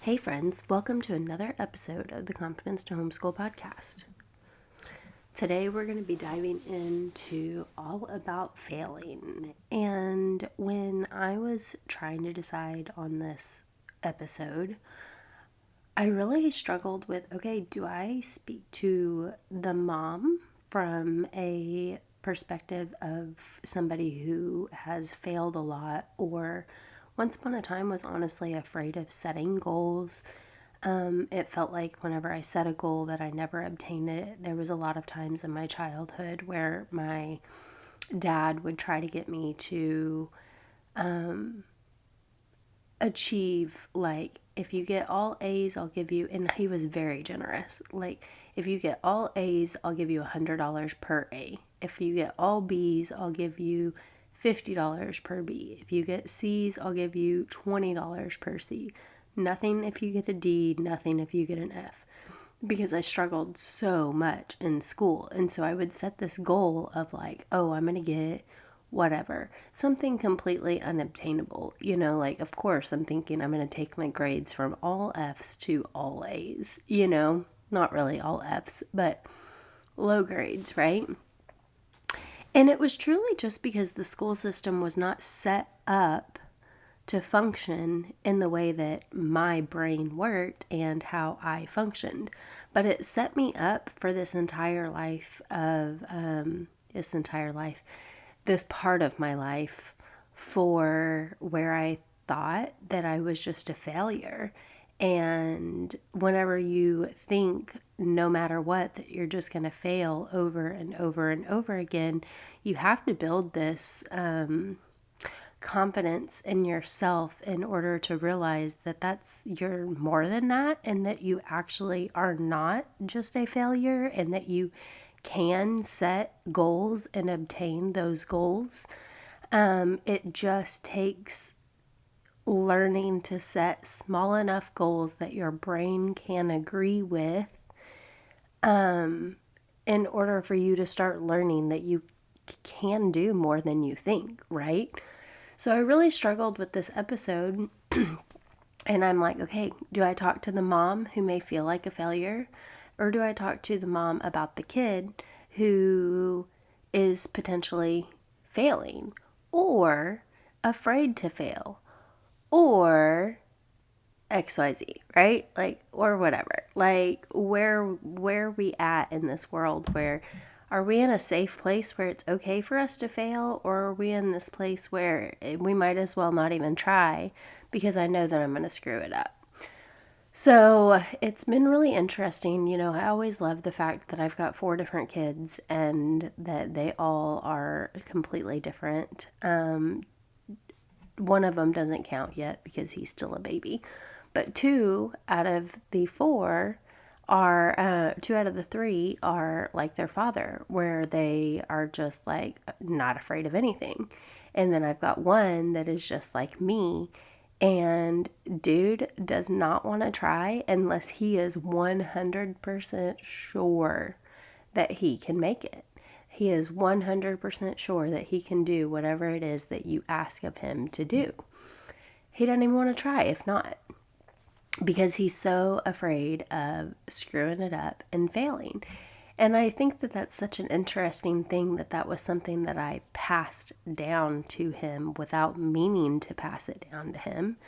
Hey friends, welcome to another episode of the Confidence to Homeschool Podcast. Today we're going to be diving into all about failing. And when I was trying to decide on this episode, I really struggled with, do I speak to the mom from a perspective of somebody who has failed a lot, or once upon a time was honestly afraid of setting goals. It felt like whenever I set a goal that I never obtained it. There was a lot of times in my childhood where my dad would try to get me to achieve, like, if you get all A's, I'll give you, and he was very generous. Like, if you get all A's, I'll give you $100 per A. If you get all B's, I'll give you $50 per B. If you get C's, I'll give you $20 per C. Nothing if you get a D, nothing if you get an F. Because I struggled so much in school. And so I would set this goal of like, I'm going to get whatever, something completely unobtainable. Like, of course, I'm thinking I'm going to take my grades from all F's to all A's, not really all F's, but low grades, right? And it was truly just because the school system was not set up to function in the way that my brain worked and how I functioned. But it set me up for this part of my life for where I thought that I was just a failure. And whenever you think, no matter what, that you're just going to fail over and over and over again, you have to build this confidence in yourself in order to realize that you're more than that, and that you actually are not just a failure, and that you can set goals and obtain those goals. It just takes learning to set small enough goals that your brain can agree with, in order for you to start learning that you can do more than you think, right? So I really struggled with this episode, and I'm like, okay, do I talk to the mom who may feel like a failure, or do I talk to the mom about the kid who is potentially failing, or afraid to fail, or XYZ, right? Like, or whatever. Like, where are we at in this world? Where are we in a safe place where it's okay for us to fail, or are we in this place where we might as well not even try because I know that I'm going to screw it up? So it's been really interesting. I always love the fact that I've got 4 different kids and that they all are completely different. One of them doesn't count yet because he's still a baby. But 2 out of the 4 are, 2 out of the 3 are like their father, where they are just like not afraid of anything. And then I've got one that is just like me, and dude does not want to try unless he is 100% sure that he can make it. He is 100% sure that he can do whatever it is that you ask of him to do. He doesn't even want to try if not, because he's so afraid of screwing it up and failing. And I think that that's such an interesting thing, that was something that I passed down to him without meaning to pass it down to him.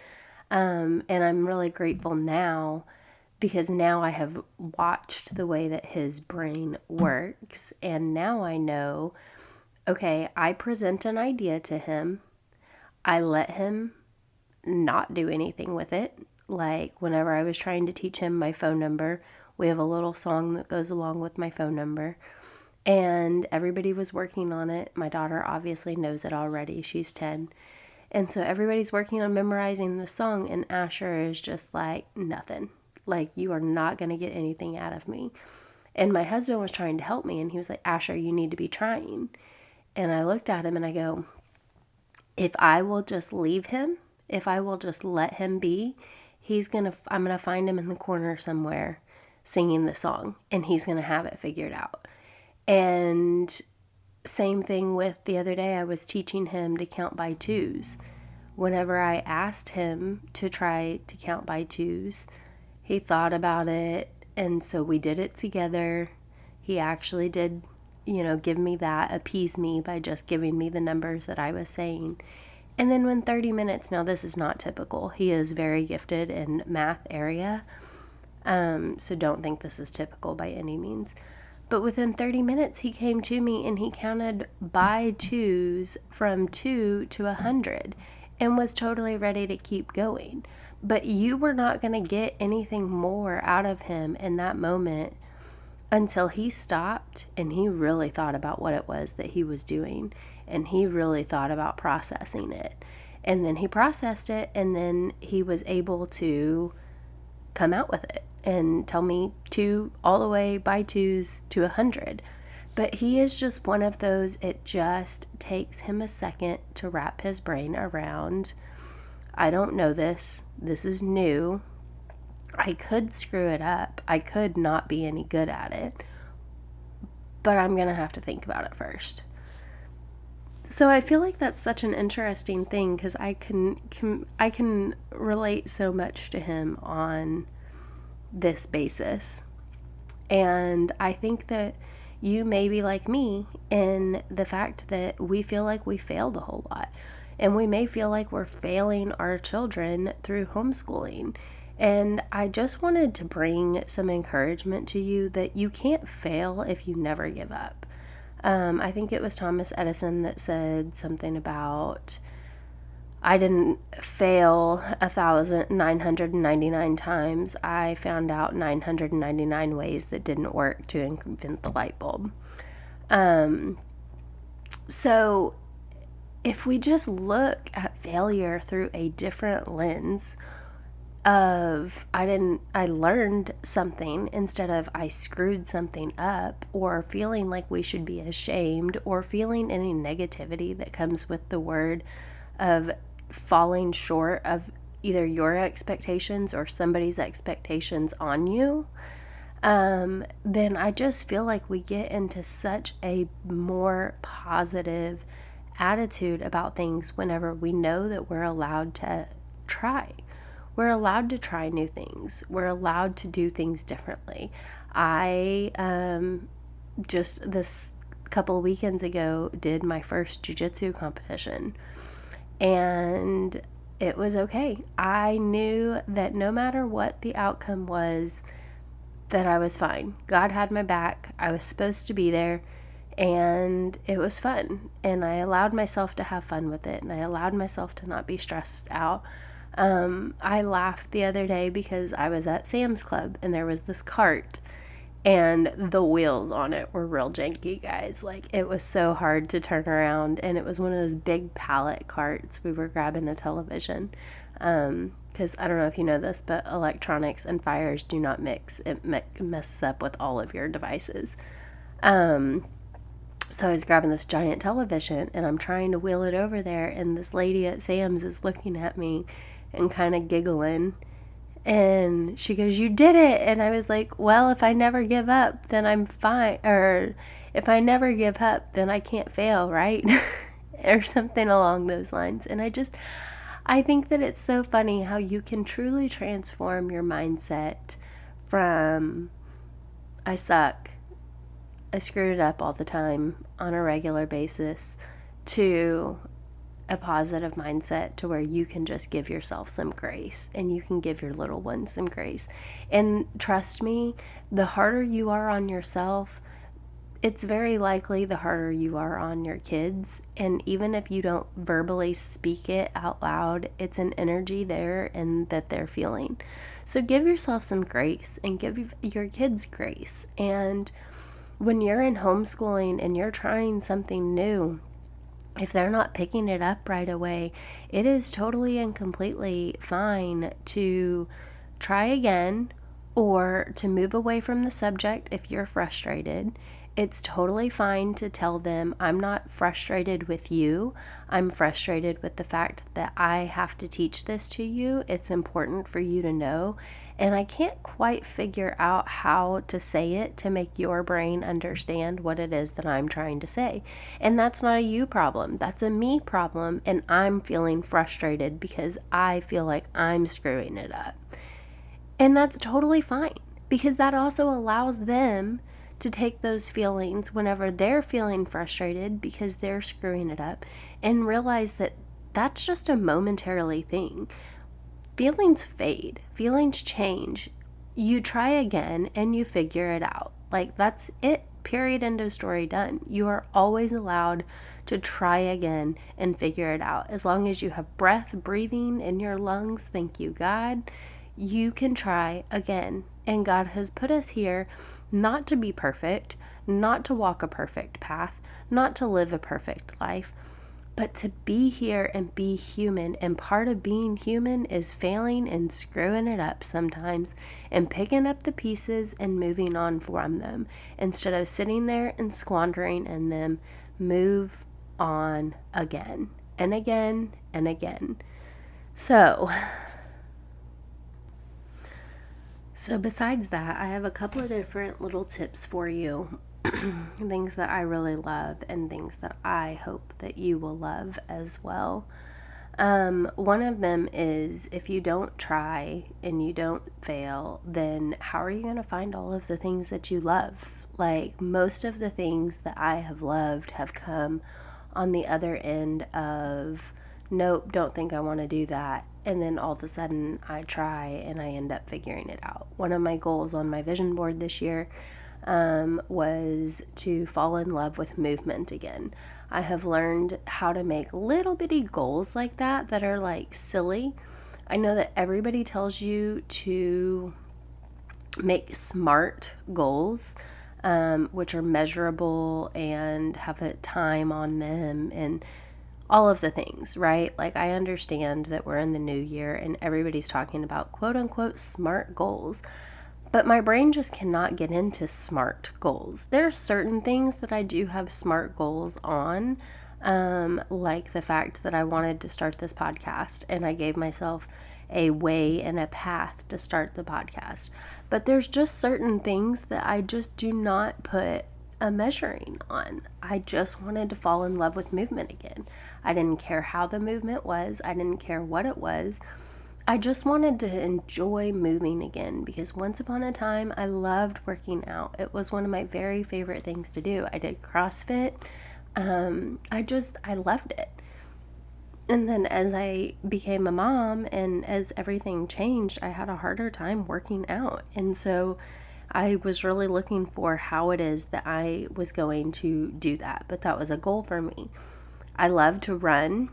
And I'm really grateful now, because now I have watched the way that his brain works. And now I know, okay, I present an idea to him. I let him not do anything with it. Like, whenever I was trying to teach him my phone number, we have a little song that goes along with my phone number, and everybody was working on it. My daughter obviously knows it already. She's 10. And so everybody's working on memorizing the song, and Asher is just like, nothing. Like, you are not going to get anything out of me. And my husband was trying to help me, and he was like, Asher, you need to be trying. And I looked at him and I go, if I will just leave him, if I will just let him be, I'm going to find him in the corner somewhere singing the song, and he's going to have it figured out. And same thing with the other day, I was teaching him to count by 2s. whenever I asked him to try to count by twos, he thought about it, and so we did it together. He actually did, give me that, appease me by just giving me the numbers that I was saying. And then when 30 minutes, now this is not typical. He is very gifted in math area, so don't think this is typical by any means. But within 30 minutes, he came to me and he counted by twos from 2 to 100 and was totally ready to keep going. But you were not going to get anything more out of him in that moment until he stopped and he really thought about what it was that he was doing, and he really thought about processing it. And then he processed it, and then he was able to come out with it and tell me two all the way by twos to 100. But he is just one of those, it just takes him a second to wrap his brain around. I don't know this. This is new. I could screw it up. I could not be any good at it. But I'm going to have to think about it first. So I feel like that's such an interesting thing, because I can relate so much to him on this basis. And I think that you may be like me in the fact that we feel like we failed a whole lot, and we may feel like we're failing our children through homeschooling. And I just wanted to bring some encouragement to you that you can't fail if you never give up. I think it was Thomas Edison that said something about, I didn't fail 1,999 times. I found out 999 ways that didn't work to invent the light bulb. So if we just look at failure through a different lens of I learned something instead of I screwed something up, or feeling like we should be ashamed, or feeling any negativity that comes with the word of falling short of either your expectations or somebody's expectations on you, then I just feel like we get into such a more positive attitude about things whenever we know that we're allowed to try. We're allowed to try new things. We're allowed to do things differently. I just this couple of weekends ago did my first jiu-jitsu competition, and it was okay. I knew that no matter what the outcome was, that I was fine. God had my back. I was supposed to be there, and it was fun. And I allowed myself to have fun with it, and I allowed myself to not be stressed out. I laughed the other day because I was at Sam's Club, and there was this cart, and the wheels on it were real janky, guys. Like, it was so hard to turn around, and it was one of those big pallet carts. We were grabbing a television, because I don't know if you know this, but electronics and fires do not mix. It messes up with all of your devices. So I was grabbing this giant television, and I'm trying to wheel it over there, and this lady at Sam's is looking at me and kind of giggling, and she goes, "You did it." And I was like, well, if I never give up, then I'm fine. Or if I never give up, then I can't fail, right? Or something along those lines. And I think that it's so funny how you can truly transform your mindset from I suck, I screwed it up all the time on a regular basis, to a positive mindset to where you can just give yourself some grace, and you can give your little ones some grace. And trust me, the harder you are on yourself, it's very likely the harder you are on your kids. And even if you don't verbally speak it out loud, it's an energy there and that they're feeling. So give yourself some grace and give your kids grace. And when you're in homeschooling and you're trying something new, if they're not picking it up right away, it is totally and completely fine to try again, or to move away from the subject if you're frustrated, It's totally fine to tell them, I'm not frustrated with you. I'm frustrated with the fact that I have to teach this to you. It's important for you to know. And I can't quite figure out how to say it to make your brain understand what it is that I'm trying to say. And that's not a you problem. That's a me problem. And I'm feeling frustrated because I feel like I'm screwing it up. And that's totally fine, because that also allows them to take those feelings whenever they're feeling frustrated because they're screwing it up, and realize that that's just a momentarily thing. Feelings fade, feelings change. You try again and you figure it out. Like, that's it. Period. End of story. Done. You are always allowed to try again and figure it out. As long as you have breath breathing in your lungs, thank you, God, you can try again. And God has put us here not to be perfect, not to walk a perfect path, not to live a perfect life, but to be here and be human. And part of being human is failing and screwing it up sometimes and picking up the pieces and moving on from them instead of sitting there and squandering in them. Move on again and again and again. So besides that, I have a couple of different little tips for you. Things that I really love and things that I hope that you will love as well. One of them is, if you don't try and you don't fail, then how are you going to find all of the things that you love? Like, most of the things that I have loved have come on the other end of, nope, don't think I want to do that. And then all of a sudden I try and I end up figuring it out. One of my goals on my vision board this year was to fall in love with movement again. I have learned how to make little bitty goals like that are like silly. I know that everybody tells you to make SMART goals, which are measurable and have a time on them and all of the things, right? Like, I understand that we're in the new year and everybody's talking about quote unquote SMART goals, but my brain just cannot get into SMART goals. There are certain things that I do have SMART goals on, like the fact that I wanted to start this podcast and I gave myself a way and a path to start the podcast. But there's just certain things that I just do not put a measuring on. I just wanted to fall in love with movement again. I didn't care how the movement was. I didn't care what it was. I just wanted to enjoy moving again, because once upon a time I loved working out. It was one of my very favorite things to do. I did CrossFit. I loved it. And then as I became a mom and as everything changed, I had a harder time working out. And so I was really looking for how it is that I was going to do that. But that was a goal for me. I love to run.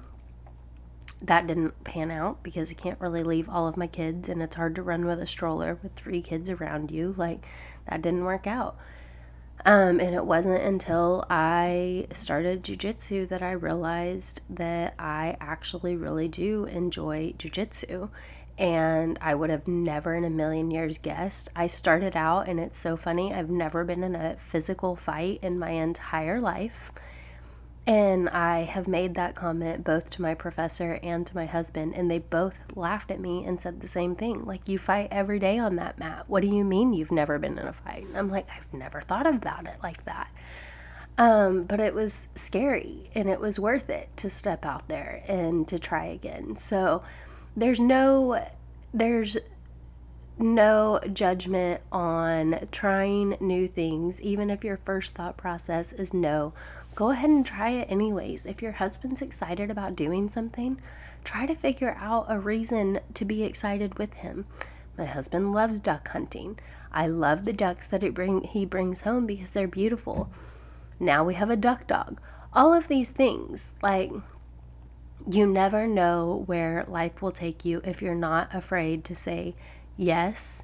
That didn't pan out because I can't really leave all of my kids, and it's hard to run with a stroller with 3 kids around you. Like, that didn't work out. And it wasn't until I started jiu-jitsu that I realized that I actually really do enjoy jiu-jitsu. And I would have never in a million years guessed. I started out, and it's so funny, I've never been in a physical fight in my entire life. And I have made that comment both to my professor and to my husband, and they both laughed at me and said the same thing. Like, you fight every day on that mat. What do you mean you've never been in a fight? And I'm like, I've never thought about it like that. But it was scary, and it was worth it to step out there and to try again. So there's no judgment on trying new things. Even if your first thought process is no, go ahead and try it anyways. If your husband's excited about doing something, try to figure out a reason to be excited with him. My husband loves duck hunting. I love the ducks that he brings home because they're beautiful. Now we have a duck dog. All of these things, like, you never know where life will take you if you're not afraid to say yes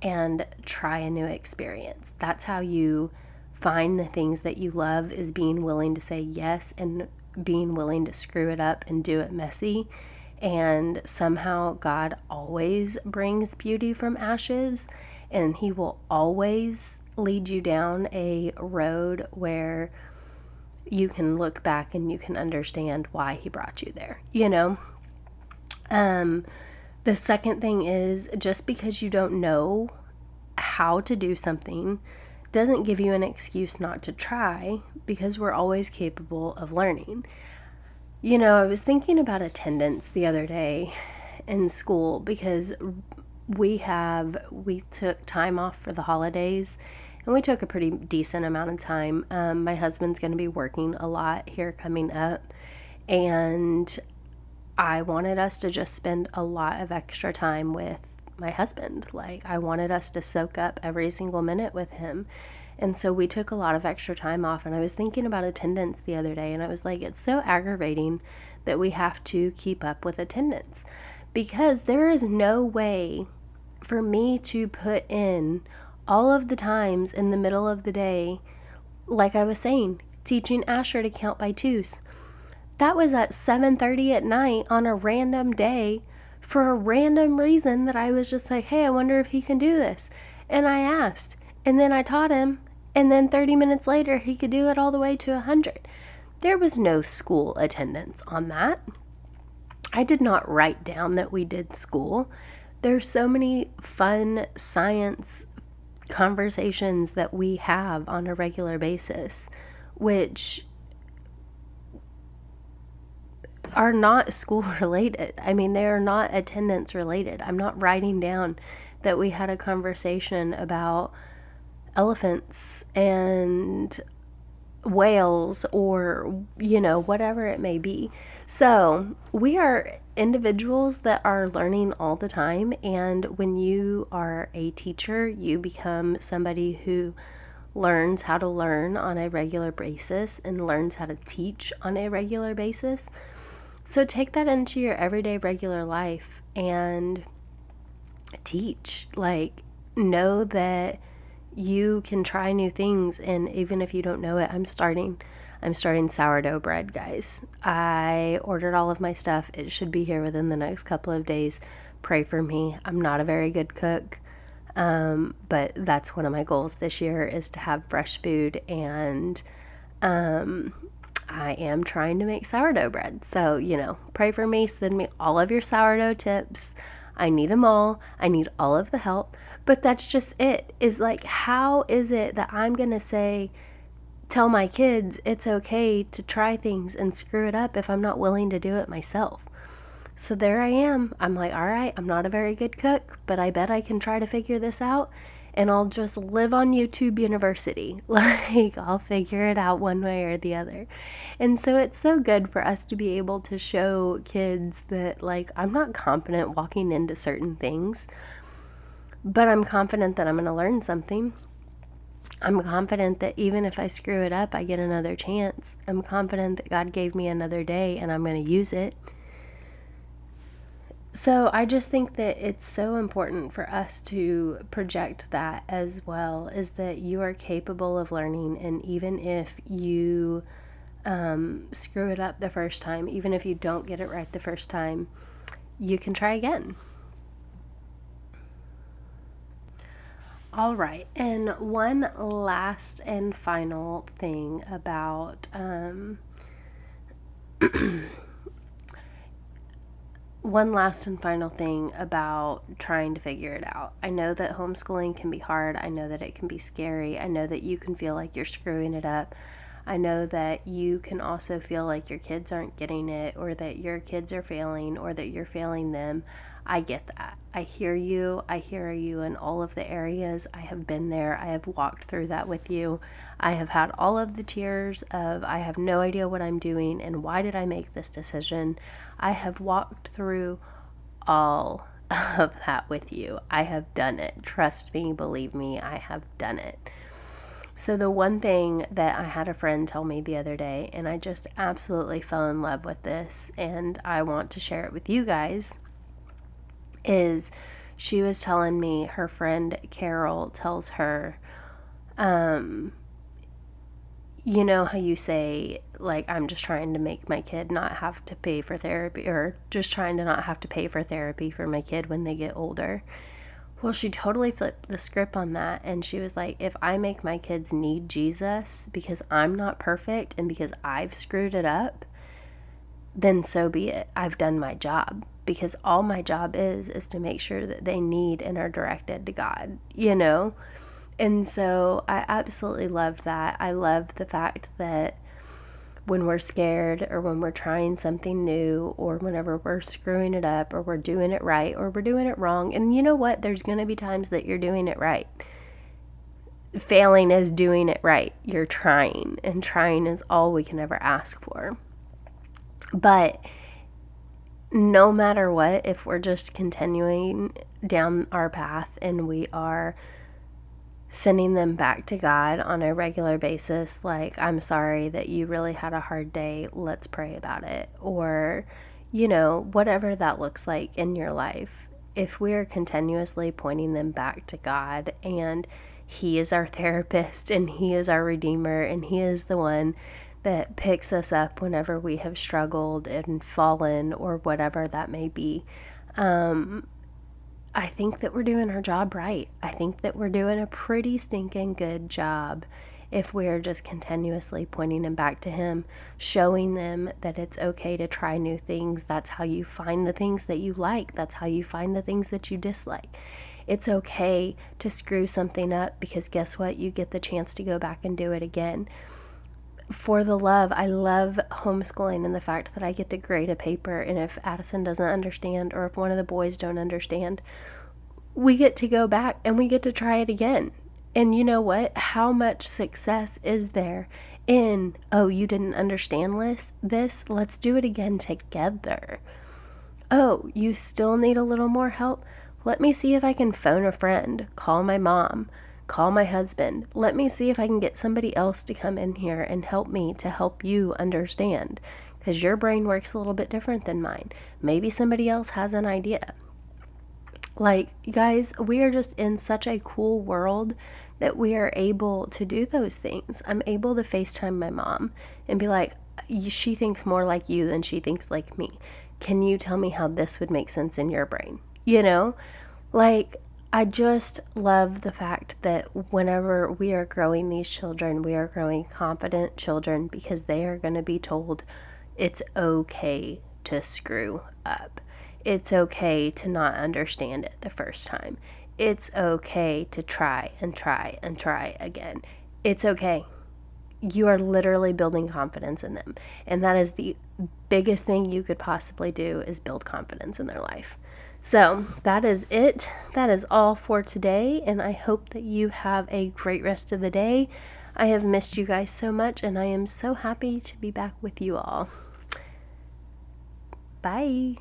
and try a new experience. That's how you find the things that you love, is being willing to say yes and being willing to screw it up and do it messy. And somehow God always brings beauty from ashes, and he will always lead you down a road where you can look back and you can understand why he brought you there, you know? The second thing is, just because you don't know how to do something doesn't give you an excuse not to try, because we're always capable of learning. You know, I was thinking about attendance the other day in school, because we took time off for the holidays, and we took a pretty decent amount of time. My husband's going to be working a lot here coming up, and I wanted us to just spend a lot of extra time with my husband. Like, I wanted us to soak up every single minute with him. And so we took a lot of extra time off, and I was thinking about attendance the other day, and I was like, it's so aggravating that we have to keep up with attendance, because there is no way for me to put in all of the times in the middle of the day, like I was saying, teaching Asher to count by twos. That was at 7:30 at night on a random day for a random reason that I was just like, hey, I wonder if he can do this. And I asked, and then I taught him, and then 30 minutes later, he could do it all the way to 100. There was no school attendance on that. I did not write down that we did school. There's so many fun science conversations that we have on a regular basis, which are not school related. I mean, they are not attendance related. I'm not writing down that we had a conversation about elephants and whales, or, you know, whatever it may be. So we are individuals that are learning all the time. And when you are a teacher, you become somebody who learns how to learn on a regular basis and learns how to teach on a regular basis. So take that into your everyday regular life and teach. Like, know that you can try new things, and even if you don't know it, I'm starting sourdough bread, guys. I ordered all of my stuff. It should be here within the next couple of days. Pray for me. I'm not a very good cook, but that's one of my goals this year, is to have fresh food, and I am trying to make sourdough bread. So, you know, pray for me. Send me all of your sourdough tips. I need them all. I need all of the help. But that's just it. Is like, how is it that I'm going to tell my kids it's okay to try things and screw it up if I'm not willing to do it myself? So there I am. I'm like, all right, I'm not a very good cook, but I bet I can try to figure this out. And I'll just live on YouTube University. Like, I'll figure it out one way or the other. And so it's so good for us to be able to show kids that, like, I'm not confident walking into certain things, but I'm confident that I'm going to learn something. I'm confident that even if I screw it up, I get another chance. I'm confident that God gave me another day and I'm going to use it. So I just think that it's so important for us to project that as well, is that you are capable of learning. And even if you screw it up the first time, even if you don't get it right the first time, you can try again. All right, and one last and final thing about trying to figure it out. I know that homeschooling can be hard. I know that it can be scary. I know that you can feel like you're screwing it up. I know that you can also feel like your kids aren't getting it, or that your kids are failing, or that you're failing them. I get that. I hear you. I hear you in all of the areas. I have been there. I have walked through that with you. I have had all of the tears of, I have no idea what I'm doing and why did I make this decision. I have walked through all of that with you. I have done it. Trust me, believe me, I have done it. So the one thing that I had a friend tell me the other day, and I just absolutely fell in love with this, and I want to share it with you guys, is she was telling me her friend Carol tells her, you know how you say, like, I'm just trying to make my kid not have to pay for therapy, or just trying to not have to pay for therapy for my kid when they get older. Well, she totally flipped the script on that. And she was like, if I make my kids need Jesus because I'm not perfect and because I've screwed it up, then so be it. I've done my job, because all my job is to make sure that they need and are directed to God, you know? And so I absolutely loved that. I love the fact that when we're scared or when we're trying something new or whenever we're screwing it up or we're doing it right or we're doing it wrong, and you know what? There's going to be times that you're doing it right. Failing is doing it right. You're trying, and trying is all we can ever ask for. But no matter what, if we're just continuing down our path and we are sending them back to God on a regular basis, like, I'm sorry that you really had a hard day, let's pray about it, or, you know, whatever that looks like in your life, if we are continuously pointing them back to God, and He is our therapist and He is our Redeemer and He is the one that picks us up whenever we have struggled and fallen or whatever that may be, I think that we're doing our job right. I think that we're doing a pretty stinking good job if we're just continuously pointing them back to Him, showing them that it's okay to try new things. That's how you find the things that you like. That's how you find the things that you dislike. It's okay to screw something up, because guess what? You get the chance to go back and do it again. For the love, I love homeschooling and the fact that I get to grade a paper, and if Addison doesn't understand or if one of the boys don't understand, we get to go back and we get to try it again. And you know what? How much success is there in, oh, you didn't understand this? Let's do it again together. Oh, you still need a little more help? Let me see if I can phone a friend, call my mom, call my husband. Let me see if I can get somebody else to come in here and help me to help you understand, because your brain works a little bit different than mine. Maybe somebody else has an idea. Like, guys, we are just in such a cool world that we are able to do those things. I'm able to FaceTime my mom and be like, she thinks more like you than she thinks like me. Can you tell me how this would make sense in your brain? You know, like, I just love the fact that whenever we are growing these children, we are growing confident children, because they are going to be told it's okay to screw up. It's okay to not understand it the first time. It's okay to try and try and try again. It's okay. You are literally building confidence in them. And that is the biggest thing you could possibly do, is build confidence in their life. So that is it. That is all for today. And I hope that you have a great rest of the day. I have missed you guys so much, and I am so happy to be back with you all. Bye.